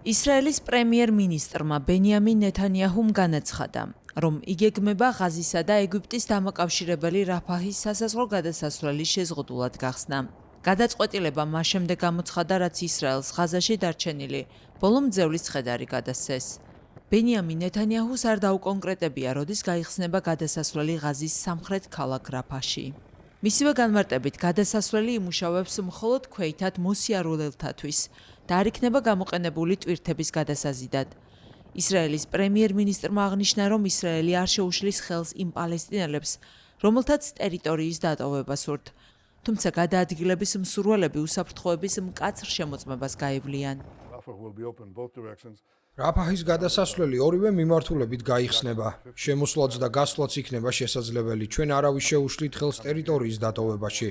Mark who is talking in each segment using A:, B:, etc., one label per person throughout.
A: ისრაელის პრემიერ-მინისტრმა ბენიამინ ნეთანიაჰუმ განაცხადა, რომ იგეგმება ღაზისა და ეგვიპტის დამაკავშირებელი რაფაჰის სასაზღვრო გადასასვლელი შეზღუდულად გახსნა. გადაწყვეტილება მას შემდეგ გამოცხადა, რაც ისრაელს ღაზაში დარჩენილი ბოლო მძევლის ცხედარი გადასცეს. ბენიამინ ნეთანიაჰუს არ დაუკონკრეტებია, როდის გაიხსნება გადასასვლელი ღაზის სამხრეთ ქალაქ რაფაჰში. მისივე განმარტებით, გადასასვლელი იმუშავებს მხოლოდ ქვეითად მოსიარულეთათვის და არ იქნება გამოყენებული ტვირთების გადასაზიდად. ისრაელის პრემიერ-მინისტრმა აღნიშნა, რომ ისრაელი არ შეუშლის ხელს იმ პალესტინელებს, რომელთაც ტერიტორიის დატოვება სურთ, თუმცა გადაადგილების მსურველები უსაფრთხოების მკაცრ შემოწმებას გაევლიან.
B: რაფაჰის გადასასვლელი ორივე მიმართულებით გაიხსნება. შემოსვლაც და გასვლაც იქნება შესაძლებელი. ჩვენ არავის შეუშლით ხელს ტერიტორიის დატოვებაში.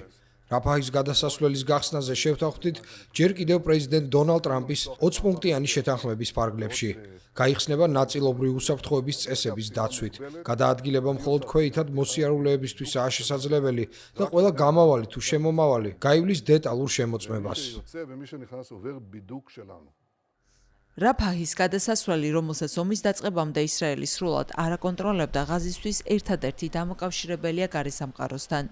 B: რაფაჰის გადასასვლელის გახსნაზე შევთანხმდით ჯერ კიდევ პრეზიდენტ დონალდ ტრამპის 20 პუნქტიანი შეთანხმების ფარგლებში. გაიხსნება ნაწილობრივი უსაფრთხოების წესების დაცვით. გადაადგილება მხოლოდ ქვეითად მოსიარულეებისთვისაა შესაძლებელი და ყველა გამავალი თუ შემომავალი გაივლის დეტალურ შემოწმებას.
A: რაფაჰის გადასასვლელი, რომელსაც ომის დაწყებამდე ისრაელი სრულად არ აკონტროლებდა, ღაზისთვის ერთადერთი დამოკავშირებელია გარესამყაროსთან.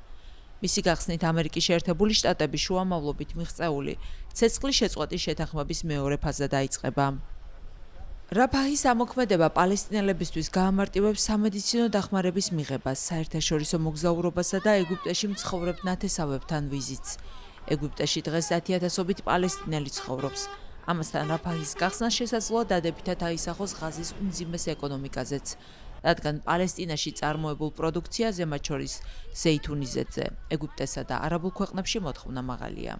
A: მისი გახსნით ამერიკის შეერთებული შტატების შუამავლობით მიღწეული ცეცხლის შეწყვეტის შეთანხმების მეორე ფაზა დაიწყება. რაფაჰის ამოქმედება პალესტინელებისთვის გაამარტივებს სამედიცინო დახმარების მიღებას, საერთაშორისო მოგზაურობასა და ეგვიპტეში მცხოვრებ ნათესავებთან ვიზიტს. ეგვიპტეში დღეს 10,000-ობით პალესტინელი ცხოვრობს. ამასთან რაფაჰის გახსნა შესაძლოა დადებითად აისახოს ღაზის უმძიმეს ეკონომიკაზეც, რადგან პალესტინაში წარმოებულ პროდუქციაზე, მათ შორის ზეითუნიზეთზე, ეგვიპტესა და არაბულ ქვეყნებში მოთხოვნა მაღალია.